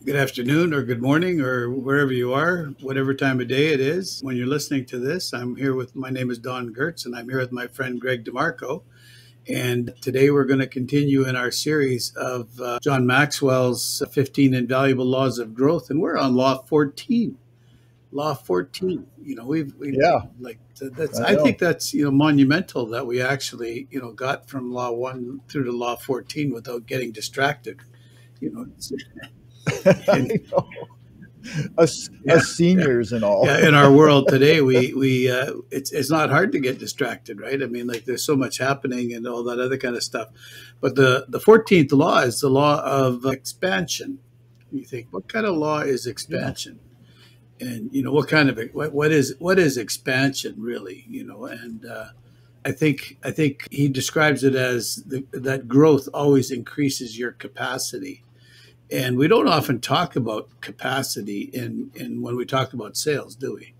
Good afternoon or good morning or wherever you are, whatever time of day it is. When you're listening to this, my name is Don Gertz, and I'm here with my friend Greg DeMarco. And today we're going to continue in our series of John Maxwell's 15 Invaluable Laws of Growth. And we're on Law 14. Law 14. We Yeah, like that's, I I think know. that's, monumental that we actually, got from Law 1 through to Law 14 without getting distracted. You know, it's, I and know. Us, yeah, us yeah. seniors and all. Yeah, in our world today, we it's not hard to get distracted, right? I mean, like there's so much happening and all that other kind of stuff. But the 14th law is the law of expansion. You think, what kind of law is Yeah. expansion? And what is expansion really? And I think he describes it as that growth always increases your capacity, and we don't often talk about capacity in when we talk about sales, do we?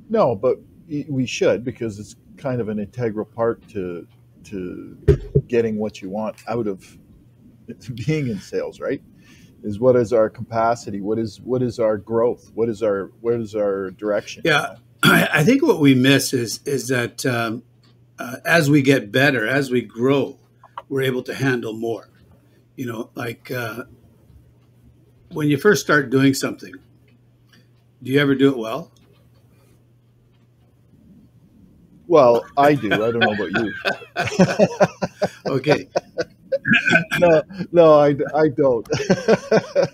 No, but we should because it's kind of an integral part to getting what you want out of being in sales, right? Is what is our capacity? What is our growth? What is our direction? You Yeah, know. I think what we miss is that as we get better, as we grow, we're able to handle more. Like when you first start doing something, do you ever do it well? Well, I do. I don't know about you. Okay. No, no, I don't.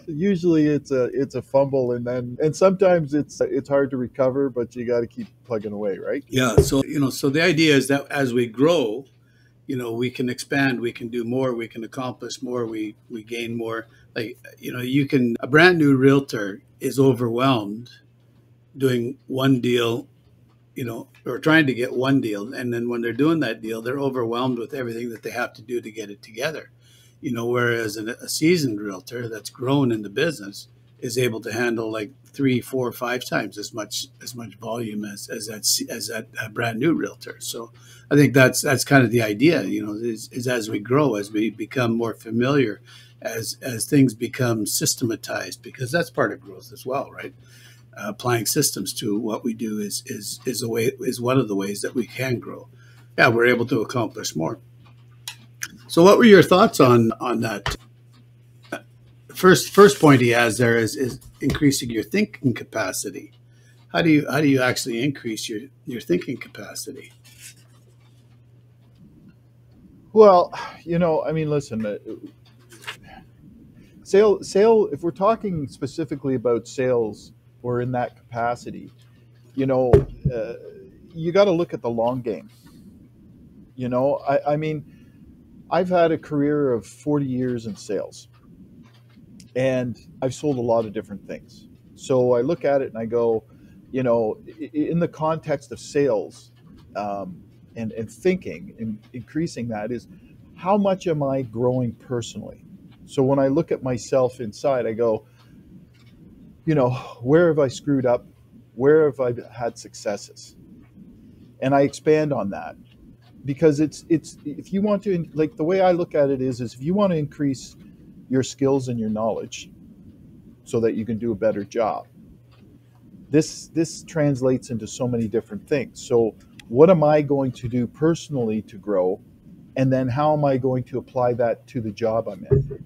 Usually it's a fumble, and sometimes it's hard to recover, but you got to keep plugging away, right? Yeah. So the idea is that as we grow, we can expand, we can do more, we can accomplish more, we gain more. Like, you can, a brand new realtor is overwhelmed doing one deal, or trying to get one deal. And then when they're doing that deal, they're overwhelmed with everything that they have to do to get it together. Whereas a seasoned realtor that's grown in the business is able to handle like three, four, five times as much volume as that brand new realtor. So I think that's kind of the idea. Is as we grow, as we become more familiar, as things become systematized, because that's part of growth as well, right? Applying systems to what we do is one of the ways that we can grow. Yeah, we're able to accomplish more. So, what were your thoughts Yep. on that? First point he has there is increasing your thinking capacity. How do you actually increase your thinking capacity? Well, I mean, listen, sale. If we're talking specifically about sales or in that capacity, you know, uh, you got to look at the long game. I mean, I've had a career of 40 years in sales, and I've sold a lot of different things. So I look at it and I go, in the context of sales, and thinking and increasing that is how much am I growing personally? So when I look at myself inside, I go, where have I screwed up? Where have I had successes? And I expand on that because it's if you want to, like, the way I look at it is if you want to increase your skills and your knowledge so that you can do a better job, this translates into so many different things. So what am I going to do personally to grow, and then how am I going to apply that to the job I'm in?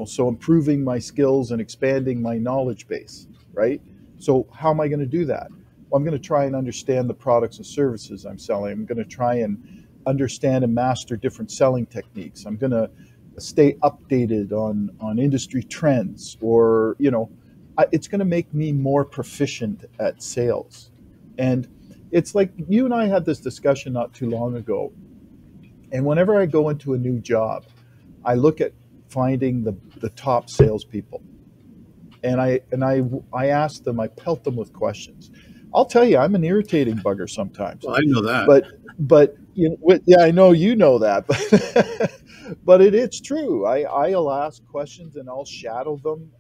So improving my skills and expanding my knowledge base, right? So how am I going to do that? Well, I'm going to try and understand the products and services I'm selling. I'm going to try and understand and master different selling techniques. I'm going to stay updated on industry trends, or it's going to make me more proficient at sales. And it's like you and I had this discussion not too long ago. And whenever I go into a new job, I look at finding the top salespeople, and I ask them, I pelt them with questions. I'll tell you, I'm an irritating bugger sometimes, Well, I know that. but yeah, I know you know that, but it's true. I'll ask questions and I'll shadow them.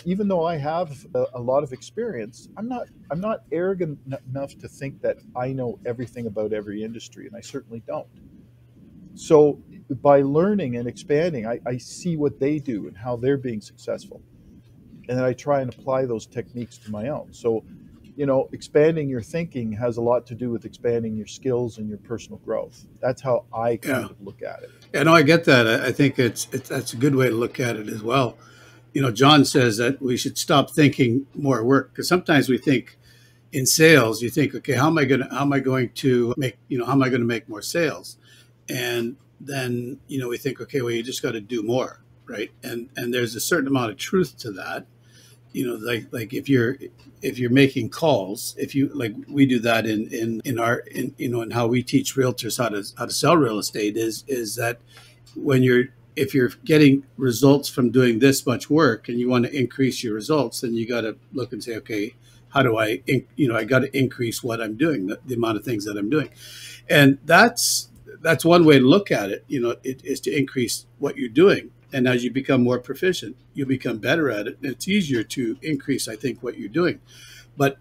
Even though I have a lot of experience, I'm not arrogant enough to think that I know everything about every industry, and I certainly don't. So by learning and expanding, I see what they do and how they're being successful, and then I try and apply those techniques to my own. So, expanding your thinking has a lot to do with expanding your skills and your personal growth. That's how I Yeah. kind of look at it. Yeah, no, I get that. I think it's that's a good way to look at it as well. John says that we should stop thinking more work, because sometimes we think in sales, you think, okay, how am I going to make, how am I going to make more sales? And then, we think, okay, well, you just got to do more, right? And there's a certain amount of truth to that. Like if you're making calls, if you, like we do that in our, in how we teach realtors how to sell real estate, is that when you're if you're getting results from doing this much work and you want to increase your results, then you got to look and say, okay, how do I got to increase what I'm doing, the amount of things that I'm doing. And that's one way to look at it. It is to increase what you're doing. And as you become more proficient, you become better at it. And it's easier to increase, I think, what you're doing. But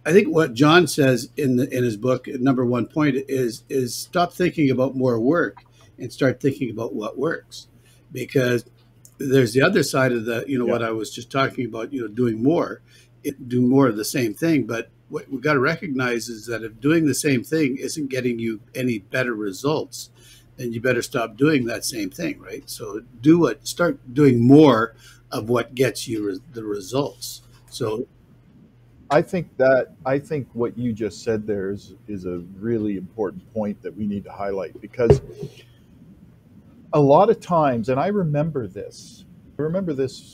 I think what John says in his book, number one point is stop thinking about more work and start thinking about what works, because there's the other side of the, Yeah, what I was just talking about, doing more, do more of the same thing. But what we've got to recognize is that if doing the same thing isn't getting you any better results, then you better stop doing that same thing, right? So start doing more of what gets you the results. So I think what you just said there is a really important point that we need to highlight, because a lot of times, and I remember this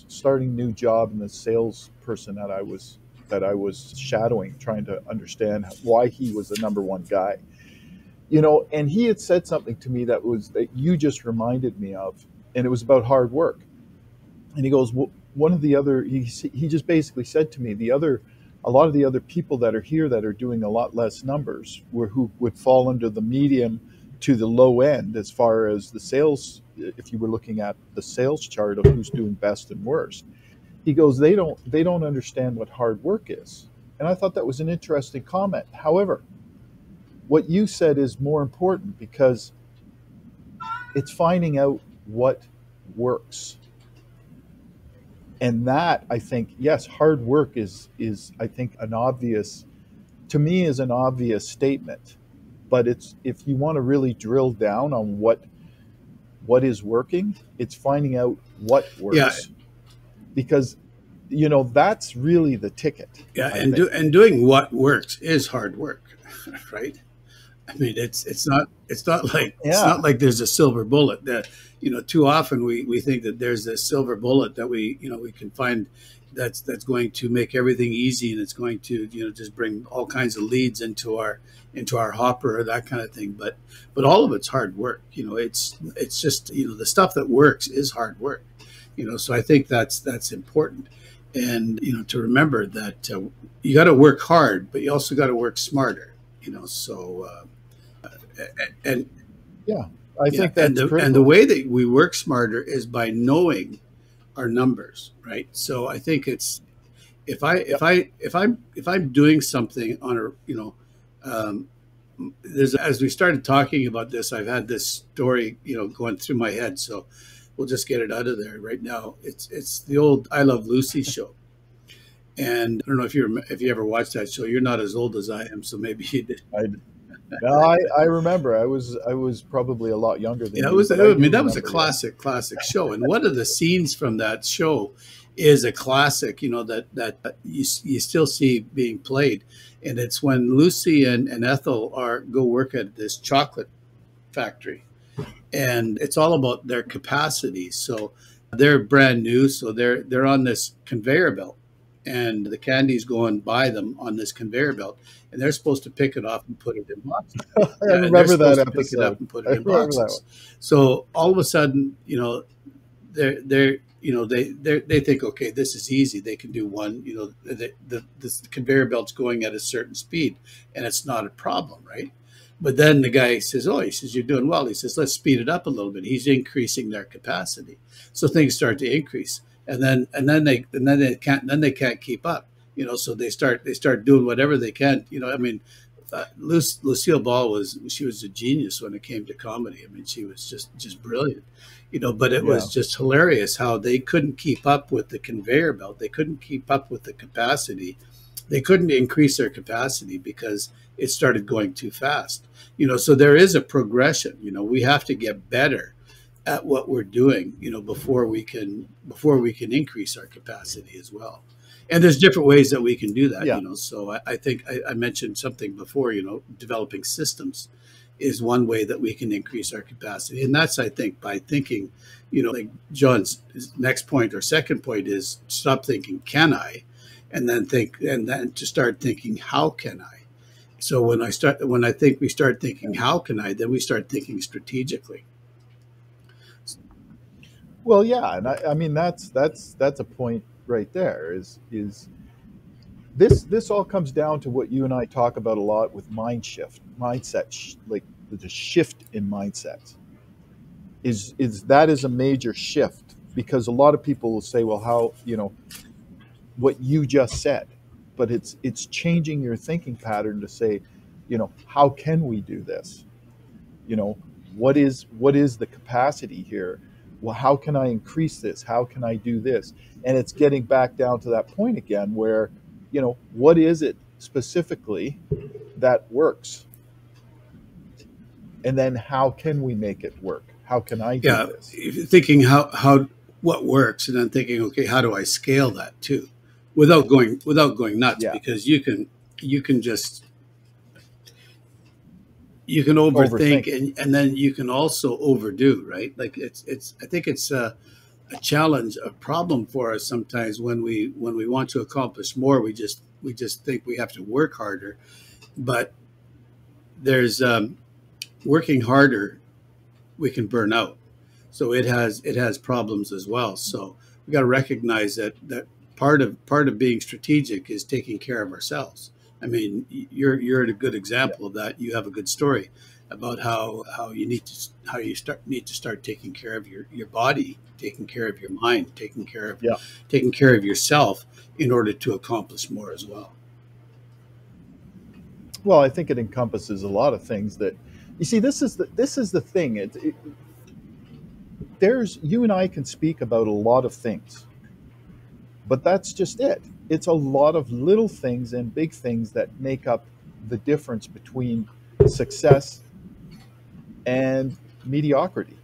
starting new job, and the salesperson that I was shadowing, trying to understand why he was the number one guy. And he had said something to me that you just reminded me of, and it was about hard work. And he goes, well, one of the other he just basically said to me, a lot of the other people that are here that are doing a lot less numbers, who would fall under the medium to the low end as far as the sales, if you were looking at the sales chart of who's doing best and worst. He goes, they don't understand what hard work is. And I thought that was an interesting comment. However, what you said is more important, because it's finding out what works. And that, I think, yes, hard work is I think an obvious, to me, is an obvious statement. But it's, if you want to really drill down on what is working, it's finding out what yeah, works, because that's really the ticket, yeah, I think. and doing what works is hard work, right? I mean, it's Yeah. not like there's a silver bullet. That too often we think that there's this silver bullet that we can find, that's going to make everything easy, and it's going to just bring all kinds of leads into our hopper, or that kind of thing. But all of it's hard work. It's just the stuff that works is hard work. So I think that's important. And to remember that you got to work hard, but you also got to work smarter. So and Yeah, I yeah, think that's and the critical. way that we work smarter is by knowing our numbers, right? So I think it's, Yep. if I'm doing something on a, um, there's, as we started talking about this, I've had this story going through my head, so we'll just get it out of there right now. It's the old I Love Lucy show. And I don't know if you ever watched that show. You're not as old as I am, so maybe you did. I No, I remember. I was probably a lot younger than Yeah, you, but I I do mean, that was a remember. Yeah. classic show. And one of the scenes from that show is a classic, that you still see being played. And it's when Lucy and Ethel go work at this chocolate factory. And it's all about their capacity. So they're brand new. So they're on this conveyor belt, and the candy's going by them on this conveyor belt, and they're supposed to pick it off and put it in boxes. I Yeah, and they're remember that supposed to pick it up episode. and put I it in remember that boxes. So all of a sudden, they're they think, okay, this is easy. They can do one. This conveyor belt's going at a certain speed, and it's not a problem, right? But then the guy says, "Oh, he says you're doing well." He says, "Let's speed it up a little bit." He's increasing their capacity, so things start to increase, and then they can't keep up. So they start doing whatever they can. I mean, Lucille Ball was she was a genius when it came to comedy. I mean, she was just brilliant, you know. But it was Yeah. just hilarious how they couldn't keep up with the conveyor belt. They couldn't keep up with the capacity. They couldn't increase their capacity because it started going too fast. You know, so there is a progression. You know, we have to get better at what we're doing, you know, before we can increase our capacity as well. And there's different ways that we can do that, Yeah. you know. So I think I mentioned something before, you know, developing systems is one way that we can increase our capacity. And that's, I think, by thinking, you know, like John's next point or second point is stop thinking, can I? And then think, and then to start thinking, how can I? So when I think we start thinking, how can I, then we start thinking strategically. Well, yeah, and I mean that's a point right there. Is this all comes down to what you and I talk about a lot with mindset, like the shift in mindset. Is that is a major shift because a lot of people will say, well, how what you just said, but it's changing your thinking pattern to say, how can we do this? you know what is the capacity here? Well, how can I increase this? How can I do this? And it's getting back down to that point again where what is it specifically that works, and then how can we make it work? How can I do Yeah, this? thinking how what works, and then thinking, okay, how do I scale that too, without going nuts, Yeah. because you can just you can overthink, Overthink. and then you can also overdo, right? Like it's I think it's a challenge, a problem for us sometimes when we want to accomplish more, we just think we have to work harder, but there's working harder we can burn out. So it has problems as well. So we got to recognize that part of being strategic is taking care of ourselves. I mean, you're a good Yeah. example of that. You have a good story about how you need to how you start need to start taking care of your body, taking care of your mind, Yeah. taking care of yourself in order to accomplish more as well. Well, I think it encompasses a lot of things that you see. This is the thing. There's you and I can speak about a lot of things, but that's just it. It's a lot of little things and big things that make up the difference between success and mediocrity.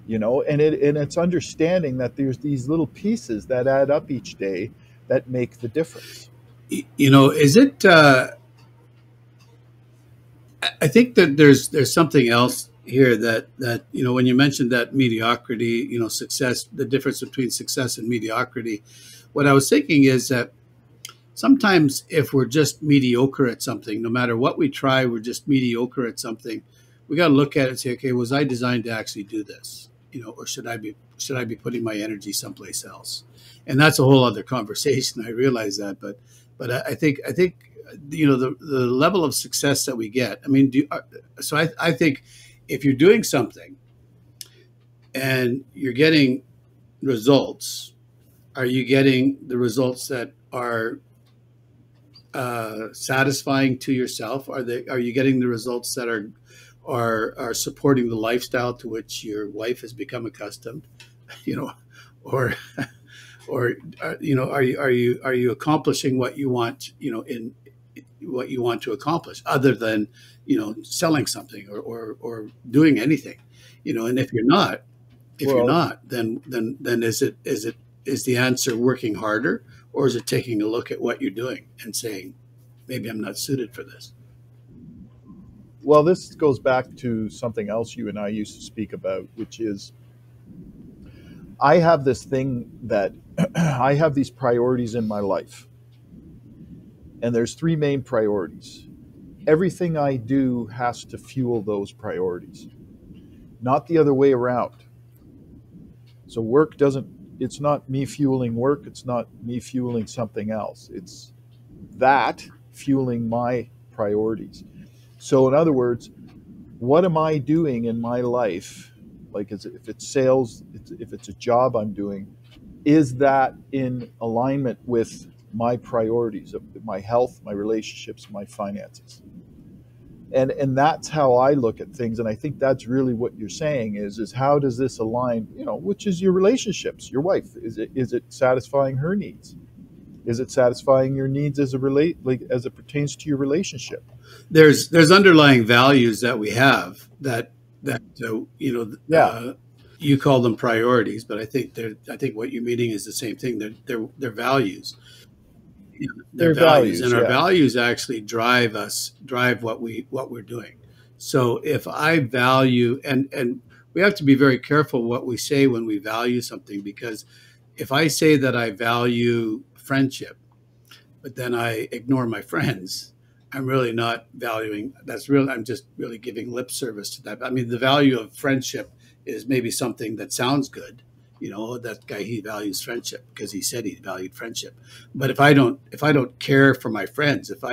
And it's understanding that there's these little pieces that add up each day that make the difference. You know, is it? I think that there's something else here that you know when you mentioned that mediocrity, you know, success, the difference between success and mediocrity. What I was thinking is that sometimes if we're just mediocre at something, no matter what we try, we're just mediocre at something. We got to look at it and say, okay, was I designed to actually do this? You know, or should I be putting my energy someplace else? And that's a whole other conversation. I realize that, but I think you know the level of success that we get. I mean, so I think if you're doing something and you're getting results, are you getting the results that are satisfying to yourself? Are you getting the results that are supporting the lifestyle to which your wife has become accustomed? You know, or you know, are you accomplishing what you want? You know, in what you want to accomplish, other than you know selling something or doing anything. You know, and if you're Well, not, then is the answer working harder, or is it taking a look at what you're doing and saying, maybe I'm not suited for this? well, this goes back to something else you and I used to speak about, which is I have this thing that I have these priorities in my life, and there's three main priorities. Everything I do has to fuel those priorities, not the other way around. So work doesn't, it's not me fueling work, it's not me fueling something else. It's that fueling my priorities. So, in other words, what am I doing in my life? Like, if it's sales, if it's a job I'm doing, is that in alignment with my priorities of my health, my relationships, my finances. And that's how I look at things. And I think that's really what you're saying is how does this align, which is your relationships, your wife, is it satisfying her needs? Is it satisfying your needs as as it pertains to your relationship? There's underlying values that we have that Yeah, you call them priorities, but I think what you're meaning is the same thing. They're values. Their their values, and values. our Yeah, values actually drive what we're doing. So if I value, and we have to be very careful what we say when we value something, because if I say that I value friendship, but then I ignore my friends, I'm really not valuing. That's real. I'm just really giving lip service to that. I mean, the value of friendship is maybe something that sounds good. That guy, he values friendship because he said he valued friendship. But if I don't care for my friends, if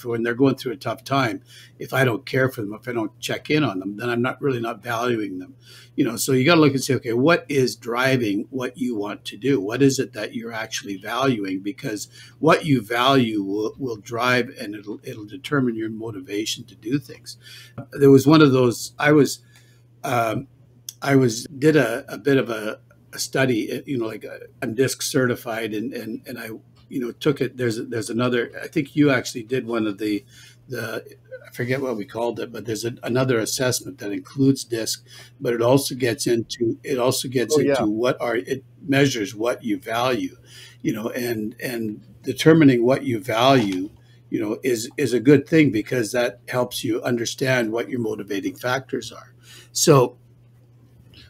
when they're going through a tough time, if I don't care for them, if I don't check in on them, then I'm not really not valuing them. So you got to look and say, okay, what is driving what you want to do? What is it that you're actually valuing? Because what you value will drive, and it'll determine your motivation to do things. There was one of those. Um, I was did a bit of a study. Like I'm DISC certified, and I took it. There's another. I think you actually did one of the I forget what we called it, but there's another assessment that includes DISC, but it also gets oh yeah, into it measures what you value, and determining what you value, is a good thing because that helps you understand what your motivating factors are. So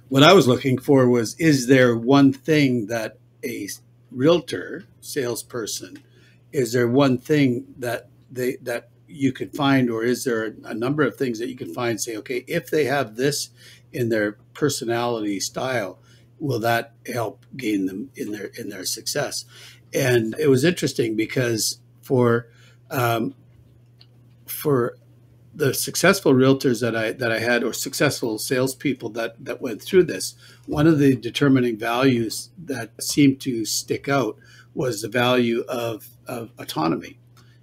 what I was looking for was, is there one thing that a realtor salesperson, is there one thing that you could find, or is there a number of things that you can find, say, okay, if they have this in their personality style, will that help gain them in their success? And it was interesting because um, for the successful realtors that I had, or successful salespeople that went through this, one of the determining values that seemed to stick out was the value of autonomy,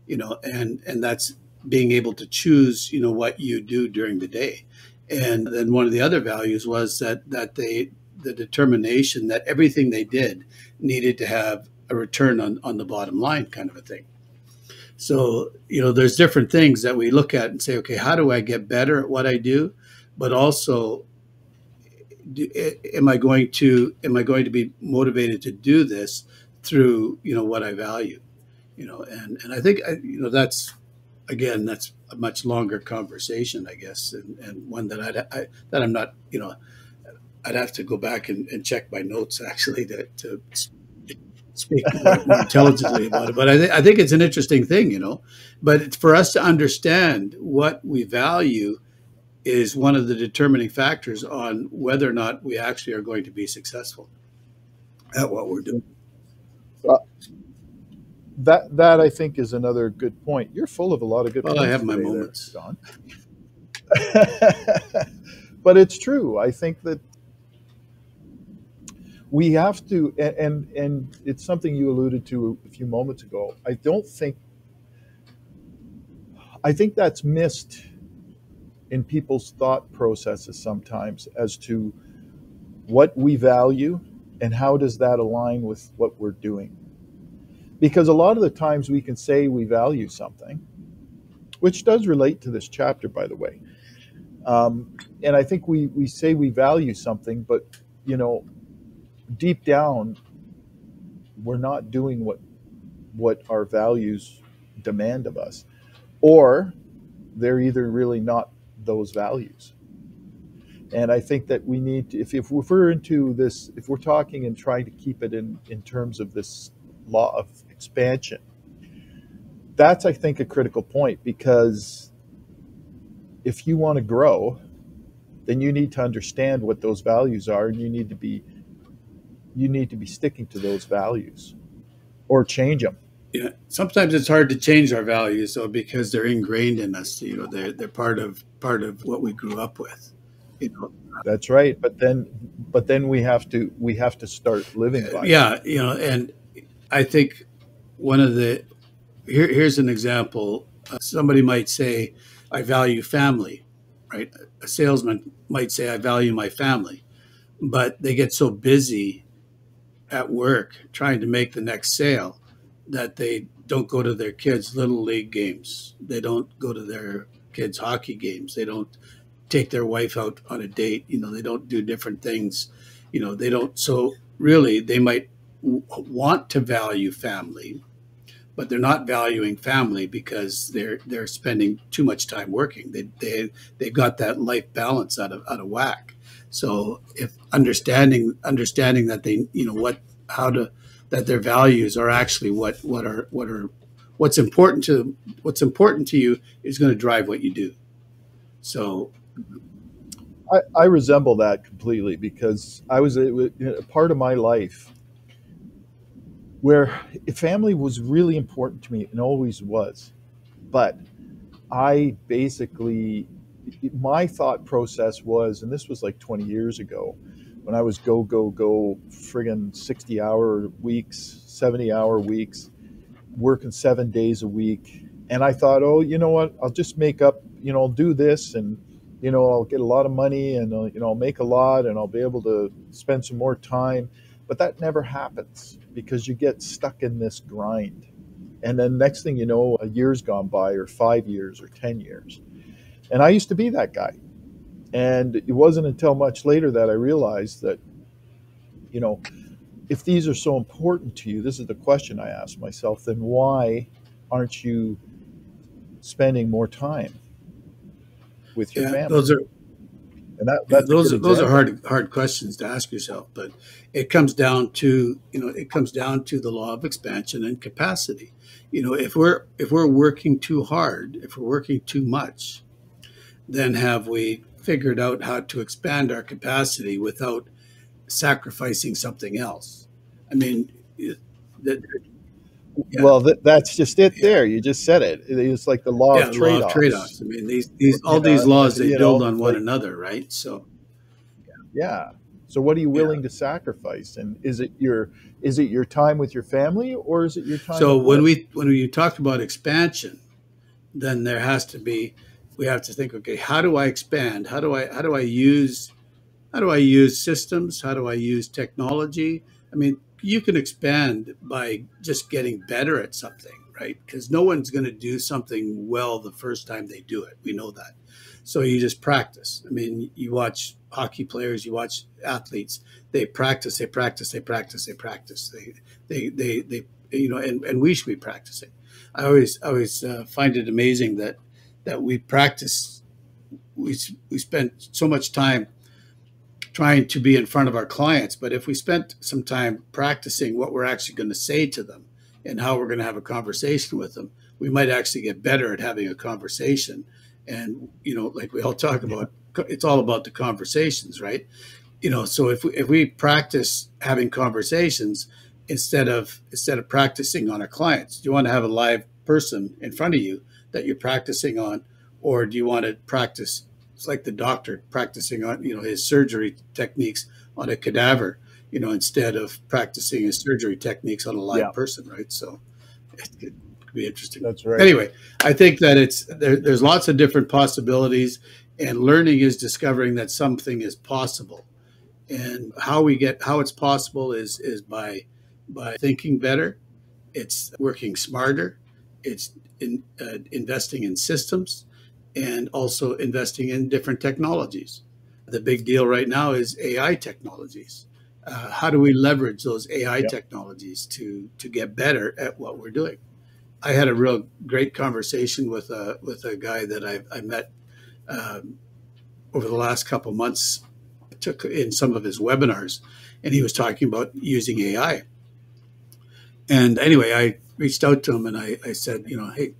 and that's being able to choose, what you do during the day. And then one of the other values was the determination that everything they did needed to have a return on the bottom line, kind of a thing. So, there's different things that we look at and say, okay, how do I get better at what I do? But also, am I going to be motivated to do this through, what I value? And I think, that's, again, that's a much longer conversation, I guess, and one that that I'm not, I'd have to go back and check my notes actually to speak more intelligently about it. But I think it's an interesting thing, But for us to understand what we value is one of the determining factors on whether or not we actually are going to be successful at what we're doing. uh, that I think is another good point. You're full of a lot of good Well, I points have my today, there, moments. Don. But it's true. I think that we have to, and it's something you alluded to a few moments ago. I think that's missed in people's thought processes sometimes as to what we value and how does that align with what we're doing. Because a lot of the times we can say we value something, which does relate to this chapter, by the way. And I think we say we value something, but you know, deep down, we're not doing what our values demand of us, or they're either really not those values. And I think that we need to, if we're into this, if we're talking and trying to keep it in terms of this law of expansion, that's, I think, a critical point, because if you want to grow, then you need to understand what those values are, and you need to be sticking to those values or change them. Yeah, sometimes it's hard to change our values, though, because they're ingrained in us. They're part of what we grew up with. You know, That's right. But then we have to start living by them. yeah, and I think one of the here's an example. Somebody might say, I value family, right? A salesman might say, I value my family, but they get so busy at work trying to make the next sale that they don't go to their kids' little league games. They don't go to their kids' hockey games. They don't take their wife out on a date. They don't do different things. They don't. So really, they might want to value family, but they're not valuing family because they're spending too much time working. They've got that life balance out of whack. So if understanding that they what how to that their values are actually what's important to you is going to drive what you do. So I resemble that completely because I was a part of my life where family was really important to me and always was. But I basically, my thought process was, and this was like 20 years ago, when I was go, go, go, friggin' 60-hour weeks, 70-hour weeks, working 7 days a week. And I thought, oh, you know what? I'll just make up, I'll do this and, I'll get a lot of money and, I'll make a lot and I'll be able to spend some more time. But that never happens because you get stuck in this grind. And then next thing you know, a year's gone by, or 5 years, or 10 years. And I used to be that guy. And it wasn't until much later that I realized that, you know, if these are so important to you, this is the question I asked myself, then why aren't you spending more time with your yeah, family? those are And yeah, that's a good those are example. hard questions to ask yourself, but it comes down to the law of expansion and capacity. If we're working too hard, if we're working too much, then have we figured out how to expand our capacity without sacrificing something else? I mean, that, yeah, Well, that's just it yeah, there. You just said it. It's like the law yeah. of The law of trade-offs. trade-offs. I mean, these all these laws, they build on one Like, another, right? So yeah. So what are you yeah. willing to sacrifice? And is it your time with your family, or is it your time So at when work? we talked about expansion, then there has to be we have to think, okay, how do I expand? How do I use systems? How do I use technology? I mean, you can expand by just getting better at something, right? Because no one's going to do something well the first time they do it. We know that. So you just practice. I mean, you watch hockey players, you watch athletes. They practice, they practice, they practice, they practice. They and we should be practicing. I always find it amazing that we practice. We spend so much time trying to be in front of our clients. But if we spent some time practicing what we're actually going to say to them and how we're going to have a conversation with them, we might actually get better at having a conversation. And, like we all talk about, it's all about the conversations, right? So if we practice having conversations instead of practicing on our clients, do you want to have a live person in front of you that you're practicing on, or do you want to practice? It's like the doctor practicing on his surgery techniques on a cadaver, instead of practicing his surgery techniques on a Yeah, live person, right? So it could be interesting. that's right. Anyway, I think that there's lots of different possibilities, and learning is discovering that something is possible. And how it's possible is by thinking better. It's working smarter. It's investing in systems, and also investing in different technologies. The big deal right now is AI technologies. How do we leverage those AI Yeah. technologies to get better at what we're doing? I had a real great conversation with a guy that I met um, over the last couple months. Took in some of his webinars, and he was talking about using AI. And anyway, I reached out to him and I said, hey,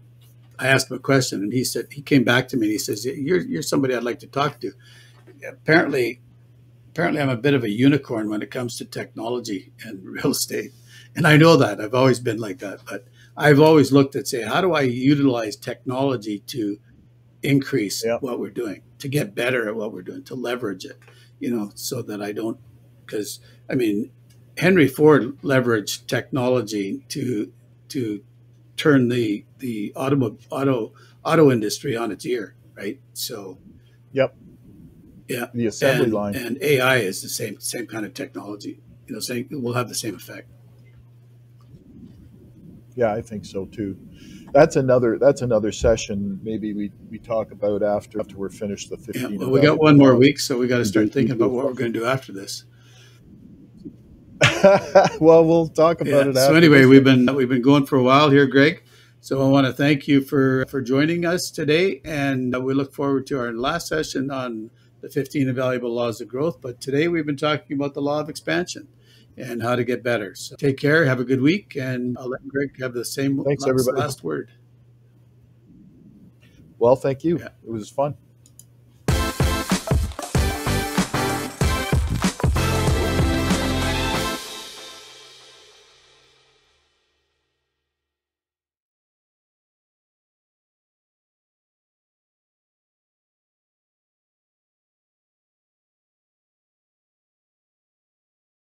I asked him a question, and he came back to me and he says, you're somebody I'd like to talk to. Apparently, I'm a bit of a unicorn when it comes to technology and real estate, and I know that I've always been like that. But I've always looked at, say, how do I utilize technology to increase Yeah. what we're doing, to get better at what we're doing, to leverage it, so that I don't, because I mean, Henry Ford leveraged technology to to turn the auto industry on its ear, right? So Yep. yeah, The assembly line. and AI is the same kind of technology. You know, saying will have the same effect. Yeah, I think so too. That's another session. Maybe we talk about after we're finished the Yeah, 15 well, we got invaluable one more laws. week, so we got to start thinking about what we're going to do after this. Well, we'll talk about Yeah. it So after anyway, this. we've been going for a while here, Greg. So I want to thank you for joining us today, and we look forward to our last session on the 15 invaluable laws of growth. But today we've been talking about the law of expansion and how to get better. So take care, have a good week, and I'll let Greg have the same Thanks, everybody. last word. Well, thank you. Yeah. It was fun.